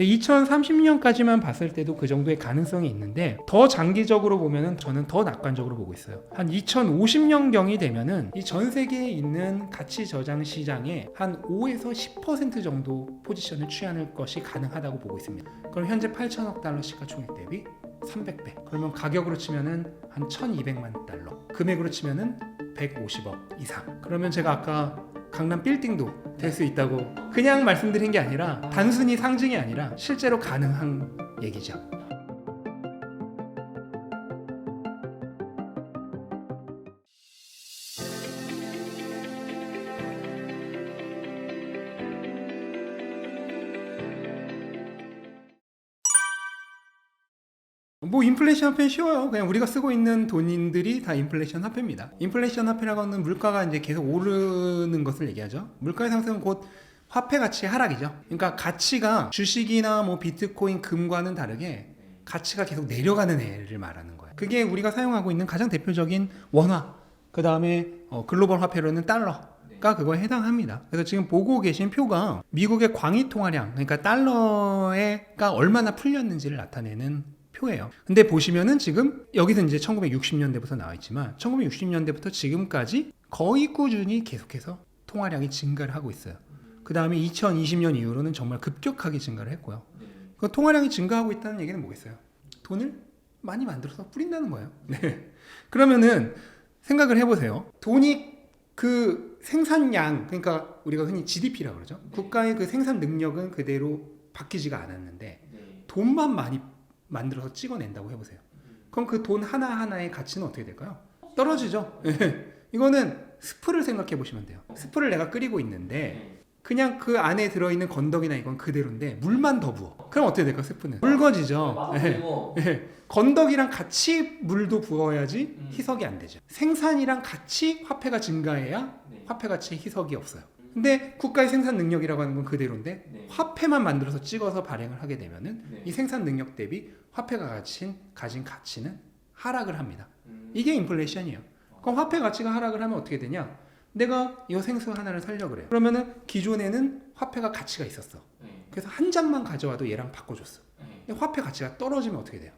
근데 2030년까지만 봤을 때도 그 정도의 가능성이 있는데 더 장기적으로 보면은 저는 더 낙관적으로 보고 있어요. 한 2050년경이 되면은 이 전 세계에 있는 가치 저장 시장에 한 5에서 10% 정도 포지션을 취하는 것이 가능하다고 보고 있습니다. 그럼 현재 8천억 달러 시가총액 대비 300배. 그러면 가격으로 치면은 한 1,200만 달러. 금액으로 치면은 150억 이상. 그러면 제가 아까 강남 빌딩도 될 수 있다고 그냥 말씀드린 게 아니라 단순히 상징이 아니라 실제로 가능한 얘기죠. 뭐 인플레이션 화폐는 쉬워요. 그냥 우리가 쓰고 있는 돈들이 다 인플레이션 화폐입니다. 인플레이션 화폐라고 하는 물가가 이제 계속 오르는 것을 얘기하죠. 물가의 상승은 곧 화폐 가치의 하락이죠. 그러니까 가치가 주식이나 뭐 비트코인, 금과는 다르게 가치가 계속 내려가는 애를 말하는 거예요. 그게 우리가 사용하고 있는 가장 대표적인 원화, 그 다음에 글로벌 화폐로는 달러가 그거에 해당합니다. 그래서 지금 보고 계신 표가 미국의 광의 통화량, 그러니까 달러가 얼마나 풀렸는지를 나타내는 표예요. 근데 보시면은 지금 여기서 이제 1960년대부터 나와 있지만 1960년대부터 지금까지 거의 꾸준히 계속해서 통화량이 증가를 하고 있어요. 그 다음에 2020년 이후로는 정말 급격하게 증가를 했고요. 그 통화량이 증가하고 있다는 얘기는 뭐겠어요? 돈을 많이 만들어서 뿌린다는 거예요. 네. 그러면은 생각을 해보세요. 돈이 그 생산량, 그러니까 우리가 흔히 GDP라고 그러죠. 국가의 그 생산 능력은 그대로 바뀌지가 않았는데 돈만 많이 만들어서 찍어낸다고 해보세요. 그럼 그 돈 하나하나의 가치는 어떻게 될까요? 떨어지죠. 이거는 스프를 생각해 보시면 돼요. 스프를 내가 끓이고 있는데 그냥 그 안에 들어있는 건더기나 이건 그대로인데 물만 더 부어. 그럼 어떻게 될까요? 스프는 묽어지죠. 건더기랑 같이 물도 부어야지 희석이 안 되죠. 생산이랑 같이 화폐가 증가해야 화폐 가치의 희석이 없어요. 근데 국가의 생산 능력이라고 하는 건 그대로인데 화폐만 만들어서 찍어서 발행을 하게 되면은 이 생산 능력 대비 화폐가 가진 가치는 하락을 합니다. 이게 인플레이션이에요. 그럼 화폐 가치가 하락을 하면 어떻게 되냐? 내가 이 생수 하나를 사려고 그래요. 그러면은 기존에는 화폐가 가치가 있었어. 그래서 한 장만 가져와도 얘랑 바꿔줬어. 근데 화폐 가치가 떨어지면 어떻게 돼요?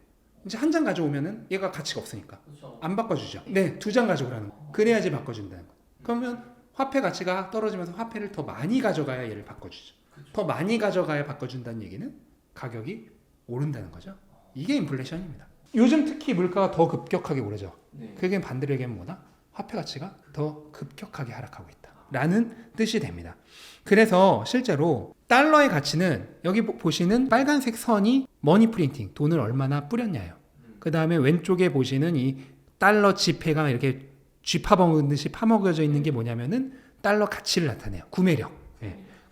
이제 한 장 가져오면은 얘가 가치가 없으니까 안 바꿔주죠. 네, 2장 가져오라는 거. 그래야지 바꿔준다는 거. 그러면 화폐 가치가 떨어지면서 화폐를 더 많이 가져가야 얘를 바꿔주죠. 더 많이 가져가야 바꿔준다는 얘기는 가격이 오른다는 거죠. 이게 인플레이션입니다. 요즘 특히 물가가 더 급격하게 오르죠. 그게 반대로 얘기하면 뭐다? 화폐 가치가 더 급격하게 하락하고 있다 라는 뜻이 됩니다. 그래서 실제로 달러의 가치는 여기 보시는 빨간색 선이 머니 프린팅, 돈을 얼마나 뿌렸냐예요. 그 다음에 왼쪽에 보시는 이 달러 지폐가 이렇게 쥐파먹듯이 파먹어져 있는 게 뭐냐면은 달러 가치를 나타내요. 구매력.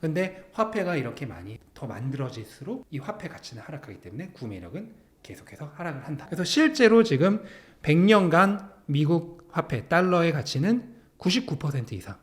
근데 화폐가 이렇게 많이 더 만들어질수록 이 화폐 가치는 하락하기 때문에 구매력은 계속해서 하락을 한다. 그래서 실제로 지금 100년간 미국 화폐 달러의 가치는 99% 이상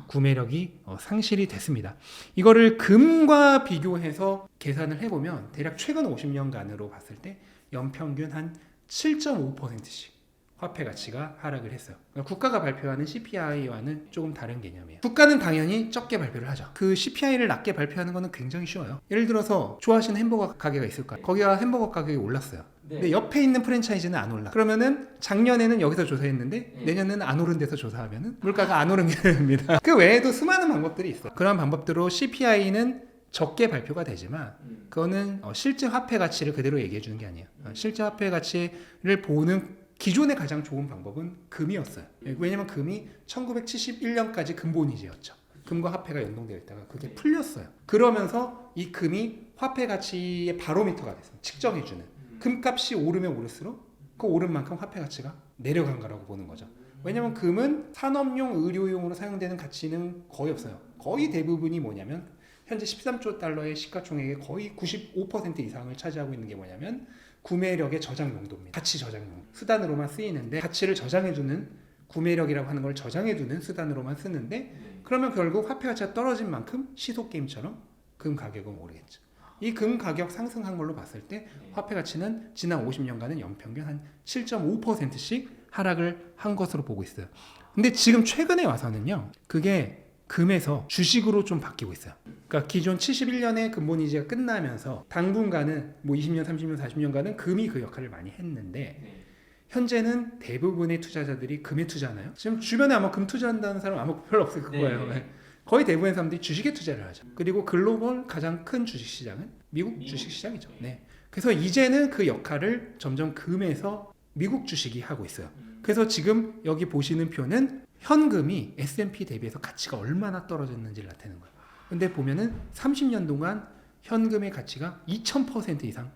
구매력이 상실이 됐습니다. 이거를 금과 비교해서 계산을 해보면 대략 최근 50년간으로 봤을 때 연평균 한 7.5%씩 화폐 가치가 하락을 했어요. 그러니까 국가가 발표하는 CPI와는 조금 다른 개념이에요. 국가는 당연히 적게 발표를 하죠. 그 CPI를 낮게 발표하는 거는 굉장히 쉬워요. 예를 들어서 좋아하시는 햄버거 가게가 있을까요? 거기가 햄버거 가격이 올랐어요. 근데 옆에 있는 프랜차이즈는 안 올라. 그러면은 작년에는 여기서 조사했는데 내년에는 안 오른 데서 조사하면은 물가가 안 오른 게 됩니다. 그 외에도 수많은 방법들이 있어요. 그런 방법대로 CPI는 적게 발표가 되지만 그거는 실제 화폐 가치를 그대로 얘기해 주는 게 아니에요. 실제 화폐 가치를 보는 기존의 가장 좋은 방법은 금이었어요. 왜냐면 금이 1971년까지 근본위제였죠. 금과 화폐가 연동되어 있다가 그게 풀렸어요. 그러면서 이 금이 화폐 가치의 바로미터가 됐어요. 측정해주는. 금값이 오르면 오를수록 그 오른 만큼 화폐 가치가 내려간 거라고 보는 거죠. 왜냐면 금은 산업용, 의료용으로 사용되는 가치는 거의 없어요. 거의 대부분이 뭐냐면 현재 13조 달러의 시가총액의 거의 95% 이상을 차지하고 있는 게 뭐냐면 구매력의 저장 용도입니다. 가치 저장 용도. 수단으로만 쓰이는데 가치를 저장해주는 구매력이라고 하는 걸 저장해두는 수단으로만 쓰는데 그러면 결국 화폐 가치가 떨어진 만큼 시속 게임처럼 금 가격은 오르겠죠. 이 금 가격 상승한 걸로 봤을 때 화폐 가치는 지난 50년간은 연평균 한 7.5%씩 하락을 한 것으로 보고 있어요. 근데 지금 최근에 와서는요. 그게 금에서 주식으로 좀 바뀌고 있어요. 그러니까 기존 71년에 근본이자가 끝나면서 당분간은 뭐 20년, 30년, 40년간은 금이 그 역할을 많이 했는데 현재는 대부분의 투자자들이 금에 투자하나요? 지금 주변에 아마 금 투자한다는 사람 아마 별로 없을 거예요. 네. 거의 대부분의 사람들이 주식에 투자를 하죠. 그리고 글로벌 가장 큰 주식시장은 미국 주식시장이죠. 네. 그래서 이제는 그 역할을 점점 금에서 미국 주식이 하고 있어요. 그래서 지금 여기 보시는 표는 현금이 S&P 대비해서 가치가 얼마나 떨어졌는지를 나타내는 거예요. 근데 보면은 30년 동안 현금의 가치가 2000% 이상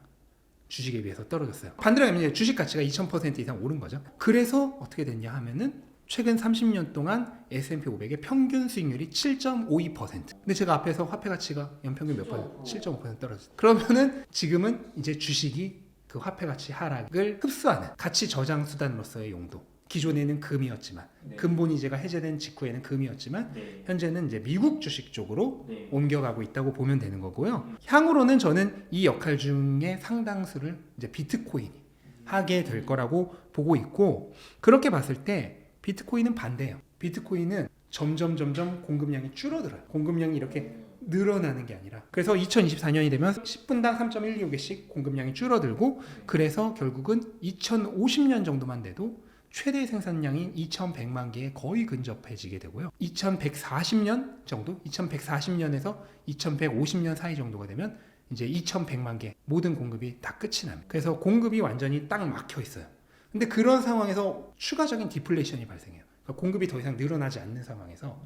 주식에 비해서 떨어졌어요. 반대로 하면 주식 가치가 2000% 이상 오른 거죠. 그래서 어떻게 됐냐 하면은 최근 30년 동안 S&P 500의 평균 수익률이 7.52%. 근데 제가 앞에서 화폐 가치가 연평균 몇 퍼센트? 7.5% 떨어졌어요. 그러면은 지금은 이제 주식이 그 화폐 가치 하락을 흡수하는 가치 저장 수단으로서의 용도. 기존에는 금이었지만 근본이자가 해제된 직후에는 금이었지만 현재는 이제 미국 주식 쪽으로 옮겨가고 있다고 보면 되는 거고요. 향후로는 저는 이 역할 중에 상당수를 이제 비트코인이 하게 될 거라고 보고 있고, 그렇게 봤을 때 비트코인은 반대예요. 비트코인은 점점 공급량이 줄어들어요. 공급량이 이렇게 늘어나는 게 아니라, 그래서 2024년이 되면 10분당 3.125개씩 공급량이 줄어들고, 그래서 결국은 2050년 정도만 돼도 최대 생산량인 2100만 개에 거의 근접해지게 되고요. 2140년 정도, 2140년에서 2150년 사이 정도가 되면 이제 2100만 개 모든 공급이 다 끝이 납니다. 그래서 공급이 완전히 딱 막혀 있어요. 근데 그런 상황에서 추가적인 디플레이션이 발생해요. 그러니까 공급이 더 이상 늘어나지 않는 상황에서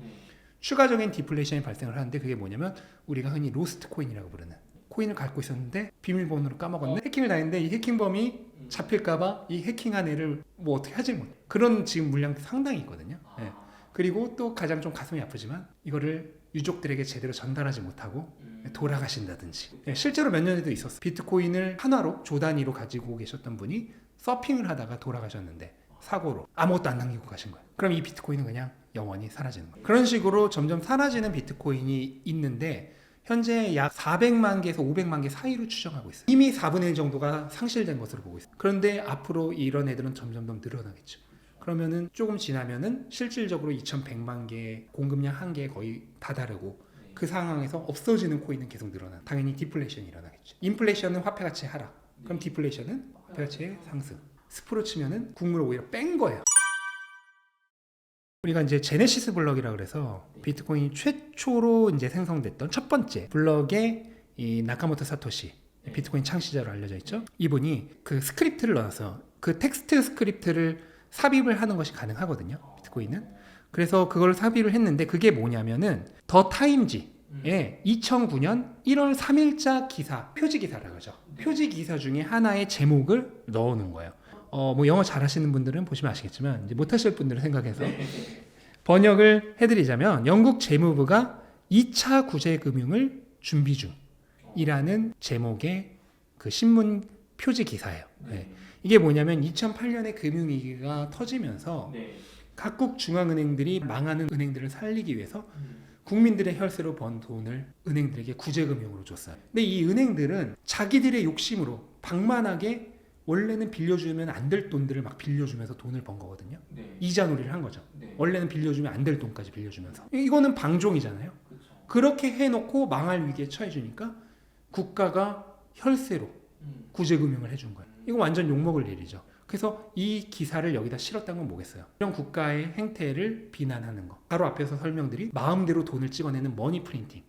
추가적인 디플레이션이 발생을 하는데, 그게 뭐냐면 우리가 흔히 로스트 코인이라고 부르는, 코인을 갖고 있었는데 비밀번호를 까먹었네, 해킹을 당했는데 이 해킹범이 잡힐까봐 이 해킹한 애를 뭐 어떻게 하지 못해. 그런 지금 물량도 상당히 있거든요. 네. 그리고 또 가장 좀 가슴이 아프지만 이거를 유족들에게 제대로 전달하지 못하고 돌아가신다든지. 네, 실제로 몇 년에도 있었어요. 비트코인을 하나로 조 단위로 가지고 계셨던 분이 서핑을 하다가 돌아가셨는데 사고로 아무것도 안 남기고 가신 거예요. 그럼 이 비트코인은 그냥 영원히 사라지는 거예요. 그런 식으로 점점 사라지는 비트코인이 있는데 현재 약 400만 개에서 500만 개 사이로 추정하고 있어요. 이미 4분의 1 정도가 상실된 것으로 보고 있어요. 그런데 앞으로 이런 애들은 점점 더 늘어나겠죠. 그러면은 조금 지나면은 실질적으로 2100만 개 공급량 한계에 거의 다다르고, 그 상황에서 없어지는 코인은 계속 늘어나. 당연히 디플레이션이 일어나겠죠. 인플레이션은 화폐 가치 하락, 그럼 디플레이션은 화폐 가치의 상승. 스프로 치면은 국물을 오히려 뺀 거예요. 우리가 이제 제네시스 블럭이라 그래서 비트코인이 최초로 이제 생성됐던 첫 번째 블럭의 이 나카모토 사토시, 비트코인 창시자로 알려져 있죠. 이분이 그 스크립트를 넣어서 그 텍스트 스크립트를 삽입을 하는 것이 가능하거든요, 비트코인은. 그래서 그걸 삽입을 했는데, 그게 뭐냐면은 더 타임지에 2009년 1월 3일자 기사, 표지 기사라고 하죠. 표지 기사 중에 하나의 제목을 넣어놓은 거예요. 뭐 영어 잘하시는 분들은 보시면 아시겠지만, 이제 못하실 분들은 생각해서 번역을 해드리자면, 영국 재무부가 2차 구제금융을 준비 중이라는 제목의 그 신문 표지 기사예요. 네. 이게 뭐냐면 2008년에 금융위기가 터지면서 각국 중앙은행들이 망하는 은행들을 살리기 위해서 국민들의 혈세로 번 돈을 은행들에게 구제금융으로 줬어요. 근데 이 은행들은 자기들의 욕심으로 방만하게 원래는 빌려주면 안 될 돈들을 막 빌려주면서 돈을 번 거거든요. 이자놀이를 한 거죠. 원래는 빌려주면 안 될 돈까지 빌려주면서. 이거는 방종이잖아요. 그렇게 해놓고 망할 위기에 처해주니까 국가가 혈세로 구제금융을 해준 거예요. 이거 완전 욕먹을 일이죠. 그래서 이 기사를 여기다 실었다는 건 뭐겠어요? 이런 국가의 행태를 비난하는 거. 바로 앞에서 설명들이 마음대로 돈을 찍어내는 머니 프린팅,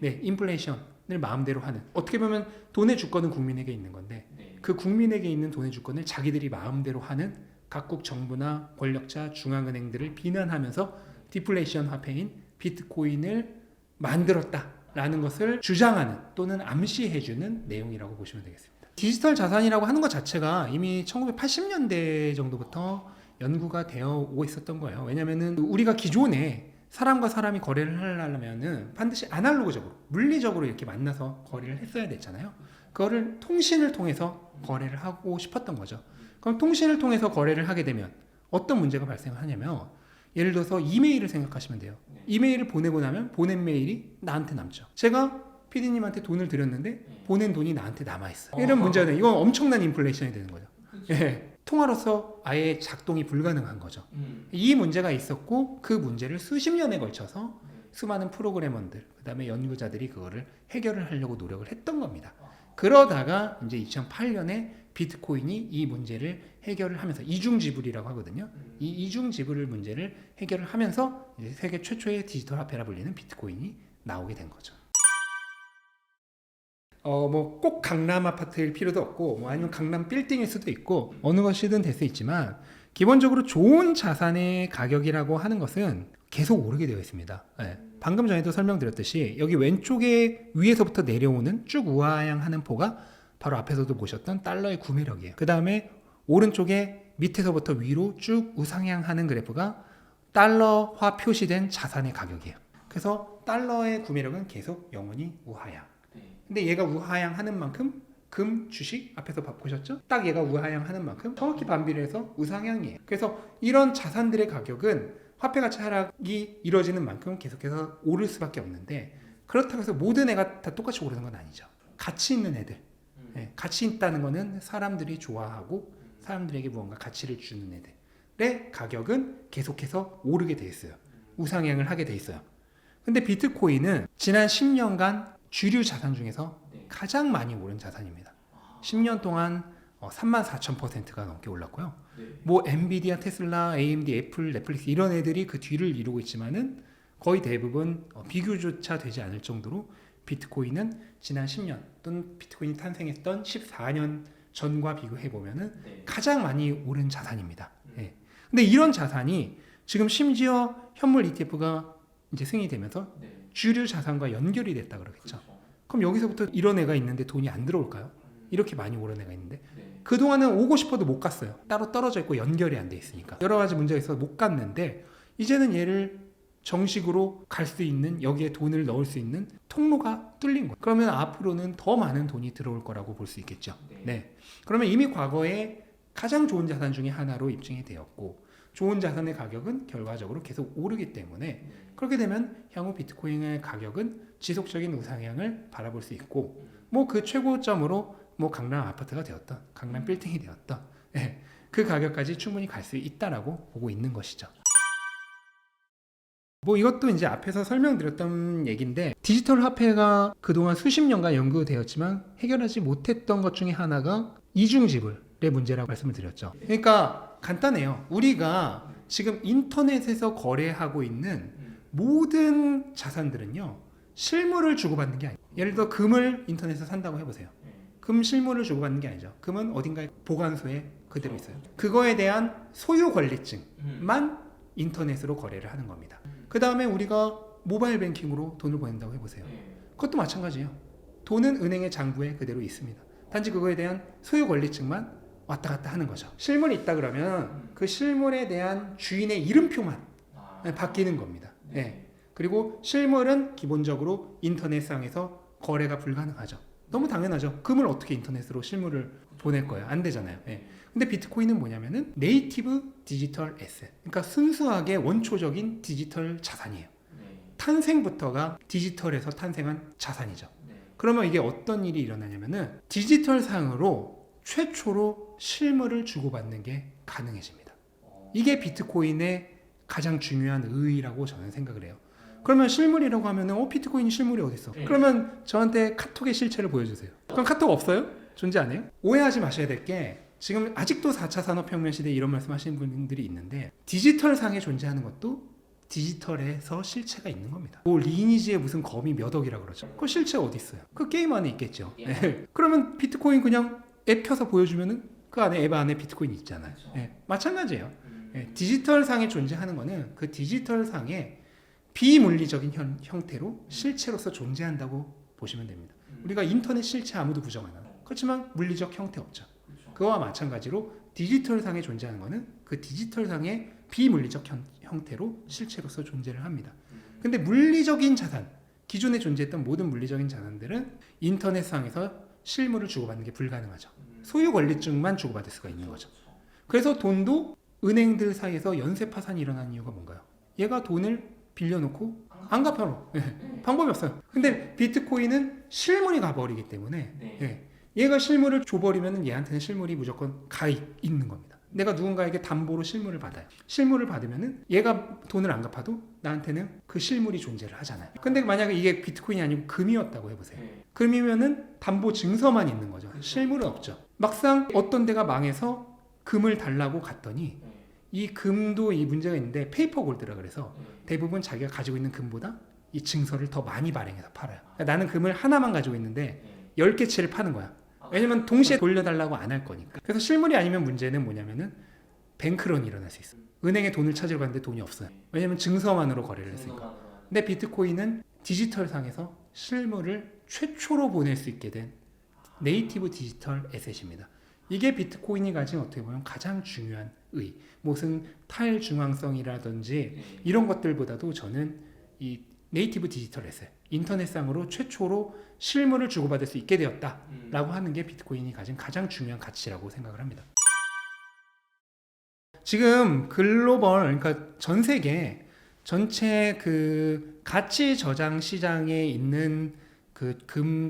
인플레이션을 마음대로 하는. 어떻게 보면 돈의 주권은 국민에게 있는 건데, 그 국민에게 있는 돈의 주권을 자기들이 마음대로 하는 각국 정부나 권력자, 중앙은행들을 비난하면서 디플레이션 화폐인 비트코인을 만들었다라는 것을 주장하는 또는 암시해주는 내용이라고 보시면 되겠습니다. 디지털 자산이라고 하는 것 자체가 이미 1980년대 정도부터 연구가 되어 오고 있었던 거예요. 왜냐면은 우리가 기존에 사람과 사람이 거래를 하려면은 반드시 아날로그적으로, 물리적으로 이렇게 만나서 거래를 했어야 됐잖아요. 그거를 통신을 통해서 거래를 하고 싶었던 거죠. 그럼 통신을 통해서 거래를 하게 되면 어떤 문제가 발생하냐면, 예를 들어서 이메일을 생각하시면 돼요. 이메일을 보내고 나면 보낸 메일이 나한테 남죠. 제가 PD님한테 돈을 드렸는데 보낸 돈이 나한테 남아있어요. 이런 문제가 돼요. 이건 엄청난 인플레이션이 되는 거죠. 예, 통화로서 아예 작동이 불가능한 거죠. 이 문제가 있었고, 그 문제를 수십 년에 걸쳐서 수많은 프로그래머들, 그다음에 연구자들이 그거를 해결을 하려고 노력을 했던 겁니다. 그러다가 이제 2008년에 비트코인이 이 문제를 해결을 하면서 이중 지불이라고 하거든요. 이 이중 지불 문제를 해결을 하면서 이제 세계 최초의 디지털 화폐라 불리는 비트코인이 나오게 된 거죠. 뭐 꼭 강남 아파트일 필요도 없고, 뭐 아니면 강남 빌딩일 수도 있고, 어느 것이든 될 수 있지만 기본적으로 좋은 자산의 가격이라고 하는 것은 계속 오르게 되어 있습니다. 네. 방금 전에도 설명드렸듯이 여기 왼쪽에 위에서부터 내려오는 쭉 우하향하는 포가 바로 앞에서도 보셨던 달러의 구매력이에요. 그 다음에 오른쪽에 밑에서부터 위로 쭉 우상향하는 그래프가 달러화 표시된 자산의 가격이에요. 그래서 달러의 구매력은 계속 영원히 우하향. 근데 얘가 우하향하는 만큼 금, 주식 앞에서 보셨죠? 딱 얘가 우하향하는 만큼 정확히 반비례해서 우상향이에요. 그래서 이런 자산들의 가격은 화폐 가치 하락이 이루어지는 만큼 계속해서 오를 수밖에 없는데, 그렇다고 해서 모든 애가 다 똑같이 오르는 건 아니죠. 가치 있는 애들, 가치 있다는 거는 사람들이 좋아하고 사람들에게 무언가 가치를 주는 애들의 가격은 계속해서 오르게 돼 있어요. 우상향을 하게 돼 있어요. 근데 비트코인은 지난 10년간 주류 자산 중에서 가장 많이 오른 자산입니다. 10년 동안 34,000%가 넘게 올랐고요. 뭐 엔비디아, 테슬라, AMD, 애플, 넷플릭스 이런 애들이 그 뒤를 이루고 있지만은 거의 대부분 비교조차 되지 않을 정도로 비트코인은 지난 10년 또는 비트코인이 탄생했던 14년 전과 비교해 보면은 가장 많이 오른 자산입니다. 근데 이런 자산이 지금 심지어 현물 ETF가 이제 승인이 되면서 주류 자산과 연결이 됐다 그러겠죠. 그럼 여기서부터 이런 애가 있는데 돈이 안 들어올까요? 이렇게 많이 오른 애가 있는데 그동안은 오고 싶어도 못 갔어요. 따로 떨어져 있고 연결이 안 돼 있으니까 여러 가지 문제가 있어서 못 갔는데, 이제는 얘를 정식으로 갈 수 있는, 여기에 돈을 넣을 수 있는 통로가 뚫린 거예요. 그러면 앞으로는 더 많은 돈이 들어올 거라고 볼 수 있겠죠. 네. 그러면 이미 과거에 가장 좋은 자산 중에 하나로 입증이 되었고, 좋은 자산의 가격은 결과적으로 계속 오르기 때문에 그렇게 되면 향후 비트코인의 가격은 지속적인 우상향을 바라볼 수 있고, 뭐 그 최고점으로 뭐 강남 아파트가 되었던, 강남 빌딩이 되었던, 그 가격까지 충분히 갈 수 있다라고 보고 있는 것이죠. 뭐 이것도 이제 앞에서 설명드렸던 얘기인데, 디지털 화폐가 그동안 수십 년간 연구되었지만 해결하지 못했던 것 중에 하나가 이중지불의 문제라고 말씀을 드렸죠. 그러니까 간단해요. 우리가 지금 인터넷에서 거래하고 있는 모든 자산들은요, 실물을 주고받는 게 아니에요. 예를 들어 금을 인터넷에서 산다고 해보세요. 금 실물을 주고받는 게 아니죠. 금은 어딘가에 보관소에 그대로 있어요. 그거에 대한 소유 권리증만 인터넷으로 거래를 하는 겁니다. 그 다음에 우리가 모바일 뱅킹으로 돈을 보낸다고 해보세요. 그것도 마찬가지예요. 돈은 은행의 장부에 그대로 있습니다. 단지 그거에 대한 소유 권리증만 왔다 갔다 하는 거죠. 실물이 있다 그러면 그 실물에 대한 주인의 이름표만 바뀌는 겁니다. 그리고 실물은 기본적으로 인터넷상에서 거래가 불가능하죠. 너무 당연하죠. 금을 어떻게 인터넷으로 실물을 보낼 거예요? 안 되잖아요. 근데 비트코인은 뭐냐면은 네이티브 디지털 에셋, 그러니까 순수하게 원초적인 디지털 자산이에요. 탄생부터가 디지털에서 탄생한 자산이죠. 그러면 이게 어떤 일이 일어나냐면은 디지털 상으로 최초로 실물을 주고받는 게 가능해집니다. 이게 비트코인의 가장 중요한 의의라고 저는 생각을 해요. 그러면 실물이라고 하면은 비트코인이 실물이 어디 있어? 그러면 저한테 카톡의 실체를 보여주세요. 그럼 카톡 없어요? 존재 안 해요? 오해하지 마셔야 될 게, 지금 아직도 4차 산업혁명 시대에 이런 말씀하시는 분들이 있는데, 디지털 상에 존재하는 것도 디지털에서 실체가 있는 겁니다. 뭐 리니지에 무슨 검이 몇 억이라 그러죠. 그 실체 어디 있어요? 그 게임 안에 있겠죠. 그러면 비트코인 그냥 앱 켜서 보여주면은 그 안에 앱 안에 비트코인이 있잖아요. 마찬가지예요. 디지털 상에 존재하는 거는 그 디지털 상에 비물리적인 형태로 실체로서 존재한다고 보시면 됩니다. 우리가 인터넷 실체 아무도 부정 안 하고, 그렇지만 물리적 형태 없죠. 그와 마찬가지로 디지털 상에 존재하는 것은 그 디지털 상의 비물리적 형태로 실체로서 존재를 합니다. 근데 물리적인 자산, 기존에 존재했던 모든 물리적인 자산들은 인터넷 상에서 실물을 주고받는 게 불가능하죠. 소유 권리증만 주고받을 수가 있는 거죠. 그래서 돈도 은행들 사이에서 연쇄 파산이 일어나는 이유가 뭔가요? 얘가 돈을 빌려놓고 안 갚아로. 방법이 없어요. 근데 비트코인은 실물이 가버리기 때문에 얘가 실물을 줘버리면 얘한테는 실물이 무조건 가 있는 겁니다. 내가 누군가에게 담보로 실물을 받아요. 실물을 받으면은 얘가 돈을 안 갚아도 나한테는 그 실물이 존재를 하잖아요. 근데 만약에 이게 비트코인이 아니고 금이었다고 해보세요. 금이면은 담보 증서만 있는 거죠. 실물은 없죠. 막상 어떤 데가 망해서 금을 달라고 갔더니 이 금도 이 문제가 있는데 페이퍼 골드라 그래서 대부분 자기가 가지고 있는 금보다 이 증서를 더 많이 발행해서 팔아요. 그러니까 나는 금을 하나만 가지고 있는데 10개치를 파는 거야. 왜냐면 동시에 돌려달라고 안 할 거니까. 그래서 실물이 아니면 문제는 뭐냐면은 뱅크런이 일어날 수 있어요. 은행에 돈을 찾으러 갔는데 돈이 없어요. 왜냐면 증서만으로 거래를 했으니까. 근데 비트코인은 디지털상에서 실물을 최초로 보낼 수 있게 된 네이티브 디지털 에셋입니다. 이게 비트코인이 가진 어떻게 보면 가장 중요한 무슨 탈중앙성이라든지 이런 것들보다도 저는 이 네이티브 디지털 에셋, 인터넷상으로 최초로 실물을 주고받을 수 있게 되었다라고 하는 게 비트코인이 가진 가장 중요한 가치라고 생각을 합니다. 지금 글로벌, 그러니까 전 세계 전체 그 가치 저장 시장에 있는 그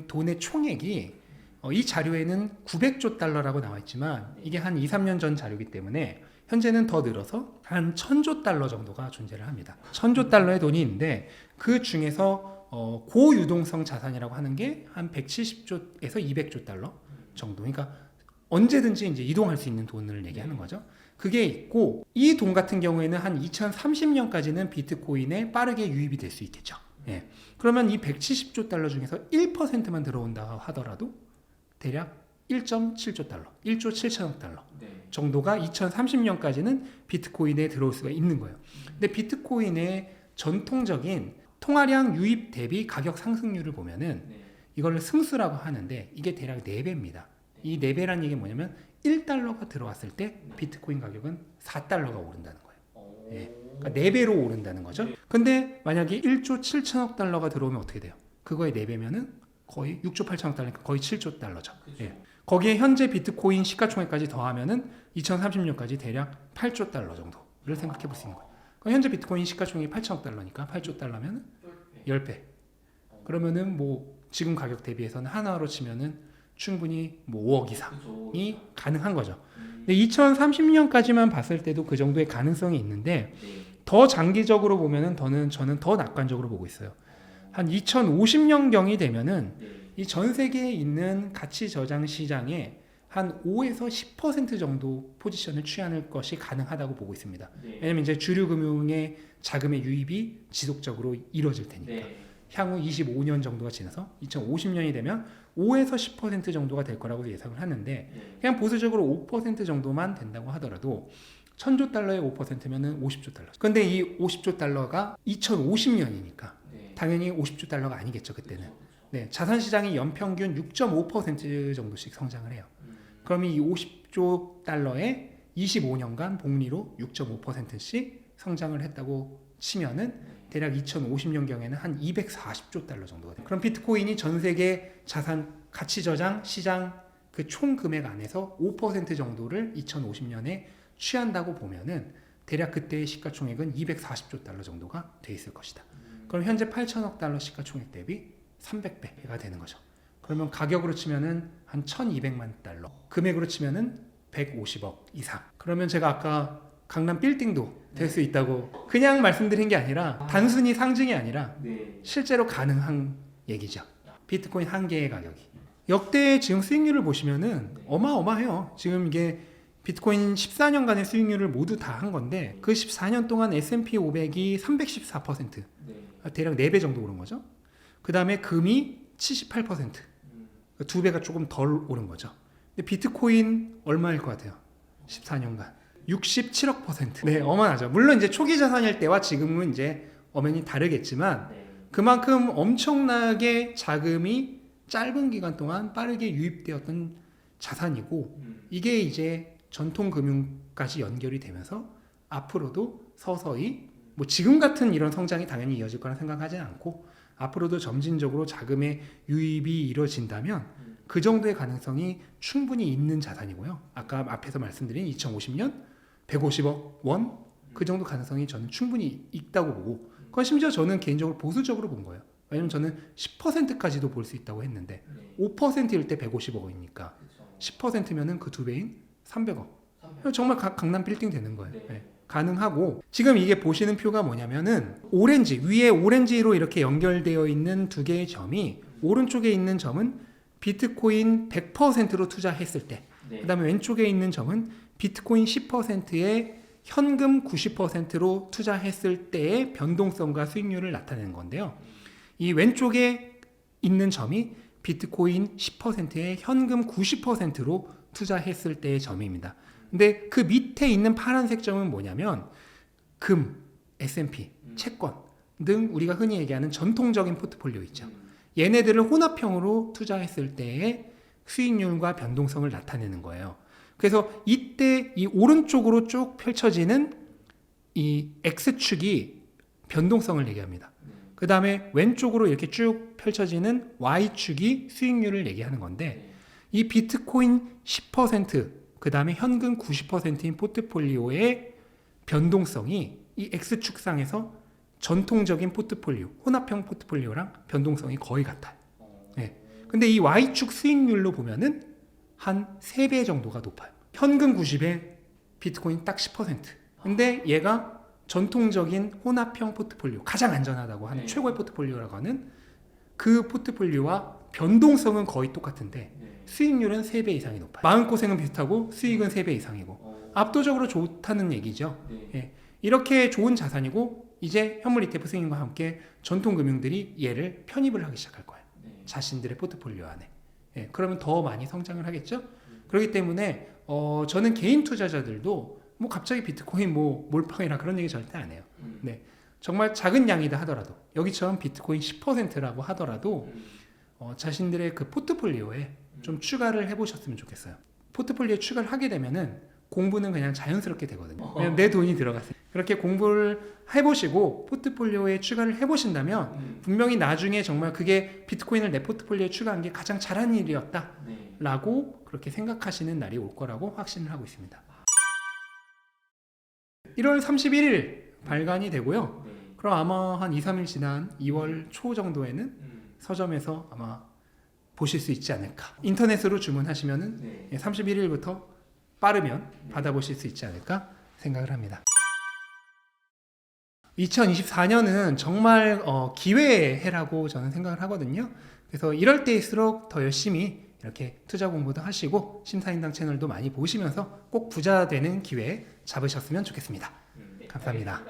돈의 총액이 이 자료에는 900조 달러라고 나와 있지만 이게 한 2, 3년 전 자료이기 때문에 현재는 더 늘어서 한 1000조 달러 정도가 존재를 합니다. 1000조 달러의 돈이 있는데 그 중에서 고유동성 자산이라고 하는 게 한 170조에서 200조 달러 정도. 그러니까 언제든지 이제 이동할 수 있는 돈을 얘기하는 거죠. 그게 있고 이 돈 같은 경우에는 한 2030년까지는 비트코인에 빠르게 유입이 될 수 있겠죠. 예. 그러면 이 170조 달러 중에서 1%만 들어온다 하더라도 대략 1.7조 달러, 1조 7천억 달러 정도가 2030년까지는 비트코인에 들어올 수가 있는 거예요. 근데 비트코인의 전통적인 통화량 유입 대비 가격 상승률을 보면은 이걸 승수라고 하는데 이게 대략 4배입니다. 이 4배란 얘기는 뭐냐면 1달러가 들어왔을 때 비트코인 가격은 4달러가 오른다는 거예요. 예. 그러니까 4배로 오른다는 거죠. 근데 만약에 1조 7천억 달러가 들어오면 어떻게 돼요? 그거의 4배면은 거의 6조 8천억 달러니까 거의 7조 달러죠. 예. 거기에 현재 비트코인 시가총액까지 더하면은 2030년까지 대략 8조 달러 정도를 생각해 볼 수 있는 거예요. 그럼 현재 비트코인 시가총액이 8천억 달러니까 8조 달러면은 10배. 그러면은 뭐 지금 가격 대비해서는 하나로 치면은 충분히 뭐 5억 이상이 가능한 거죠. 근데 2030년까지만 봤을 때도 그 정도의 가능성이 있는데 더 장기적으로 보면은 저는 더 낙관적으로 보고 있어요. 한 2050년경이 되면은 이 전 세계에 있는 가치 저장 시장에 한 5에서 10% 정도 포지션을 취하는 것이 가능하다고 보고 있습니다. 왜냐면 이제 주류 금융의 자금의 유입이 지속적으로 이루어질 테니까. 향후 25년 정도가 지나서 2050년이 되면 5에서 10% 정도가 될 거라고 예상을 하는데 그냥 보수적으로 5% 정도만 된다고 하더라도 1000조 달러의 5%면은 50조 달러. 근데 이 50조 달러가 2050년이니까 당연히 50조 달러가 아니겠죠, 그때는. 네, 자산 시장이 연평균 6.5% 정도씩 성장을 해요. 그럼 이 50조 달러에 25년간 복리로 6.5%씩 성장을 했다고 치면은 대략 2050년경에는 한 240조 달러 정도가 돼요. 그럼 비트코인이 전 세계 자산 가치 저장 시장 그 총 금액 안에서 5% 정도를 2050년에 취한다고 보면은 대략 그때의 시가총액은 240조 달러 정도가 돼 있을 것이다. 그럼 현재 8천억 달러 시가총액 대비 300배가 되는 거죠. 그러면 가격으로 치면은 한 1200만 달러, 금액으로 치면은 150억 이상. 그러면 제가 아까 강남 빌딩도 될 수 있다고 그냥 말씀드린 게 아니라 단순히 상징이 아니라 실제로 가능한 얘기죠. 비트코인 한 개의 가격이. 역대 지금 수익률을 보시면은 어마어마해요. 지금 이게 비트코인 14년간의 수익률을 모두 다 한 건데 그 14년 동안 S&P 500이 314%, 대략 4배 정도 오른 거죠. 그 다음에 금이 78%, 2배가 조금 덜 오른 거죠. 근데 비트코인 얼마일 것 같아요? 14년간 67억%. 네, 어마하죠. 물론 이제 초기 자산일 때와 지금은 이제 엄연히 다르겠지만 그만큼 엄청나게 자금이 짧은 기간 동안 빠르게 유입되었던 자산이고 이게 이제 전통 금융까지 연결이 되면서 앞으로도 서서히 뭐 지금 같은 이런 성장이 당연히 이어질 거라 생각하지는 않고 앞으로도 점진적으로 자금의 유입이 이루어진다면 그 정도의 가능성이 충분히 있는 자산이고요. 아까 앞에서 말씀드린 2050년 150억 원 그 정도 가능성이 저는 충분히 있다고 보고 그건 심지어 저는 개인적으로 보수적으로 본 거예요. 왜냐면 저는 10%까지도 볼 수 있다고 했는데 5%일 때 150억이니까 10%면은 그 2배인 300억 정말 강남 빌딩 되는 거예요. 네. 네. 가능하고 지금 이게 보시는 표가 뭐냐면은 오렌지 위에 오렌지로 이렇게 연결되어 있는 두 개의 점이 오른쪽에 있는 점은 비트코인 100%로 투자했을 때 네. 그다음에 왼쪽에 있는 점은 비트코인 10%에 현금 90%로 투자했을 때의 변동성과 수익률을 나타내는 건데요. 이 왼쪽에 있는 점이 비트코인 10%에 현금 90%로 투자했을 때의 점입니다. 근데 그 밑에 있는 파란색 점은 뭐냐면 금, S&P, 채권 등 우리가 흔히 얘기하는 전통적인 포트폴리오 있죠. 얘네들을 혼합형으로 투자했을 때의 수익률과 변동성을 나타내는 거예요. 그래서 이때 이 오른쪽으로 쭉 펼쳐지는 이 X축이 변동성을 얘기합니다. 그 다음에 왼쪽으로 이렇게 쭉 펼쳐지는 Y축이 수익률을 얘기하는 건데 이 비트코인 10%, 그 다음에 현금 90%인 포트폴리오의 변동성이 이 X축상에서 전통적인 포트폴리오, 혼합형 포트폴리오랑 변동성이 거의 같아요. 네. 근데 이 Y축 수익률로 보면은 한 3배 정도가 높아요. 현금 90에 비트코인 딱 10%. 근데 얘가 전통적인 혼합형 포트폴리오, 가장 안전하다고 하는 최고의 포트폴리오라고 하는 그 포트폴리오와 변동성은 거의 똑같은데 수익률은 3배 이상이 높아요. 마음고생은 비슷하고 수익은 3배 이상이고 압도적으로 좋다는 얘기죠. 예. 이렇게 좋은 자산이고 이제 현물 ETF 승인과 함께 전통금융들이 얘를 편입을 하기 시작할 거예요. 자신들의 포트폴리오 안에. 예. 그러면 더 많이 성장을 하겠죠. 그렇기 때문에 저는 개인 투자자들도 뭐 갑자기 비트코인 뭐 몰빵이라 그런 얘기 절대 안 해요. 네. 정말 작은 양이다 하더라도 여기처럼 비트코인 10%라고 하더라도 자신들의 그 포트폴리오에 좀 추가를 해보셨으면 좋겠어요. 포트폴리오에 추가를 하게 되면은 공부는 그냥 자연스럽게 되거든요. 왜냐면 내 돈이 들어갔어요. 그렇게 공부를 해보시고 포트폴리오에 추가를 해보신다면 분명히 나중에 정말 그게 비트코인을 내 포트폴리오에 추가한 게 가장 잘한 일이었다 라고 그렇게 생각하시는 날이 올 거라고 확신을 하고 있습니다. 1월 31일 발간이 되고요. 그럼 아마 한 2, 3일 지난 2월 초 정도에는 서점에서 아마 보실 수 있지 않을까. 인터넷으로 주문하시면은 31일부터 빠르면 받아보실 수 있지 않을까 생각을 합니다. 2024년은 정말 기회의 해라고 저는 생각을 하거든요. 그래서 이럴 때일수록 더 열심히 이렇게 투자 공부도 하시고 심사인당 채널도 많이 보시면서 꼭 부자 되는 기회 잡으셨으면 좋겠습니다. 감사합니다.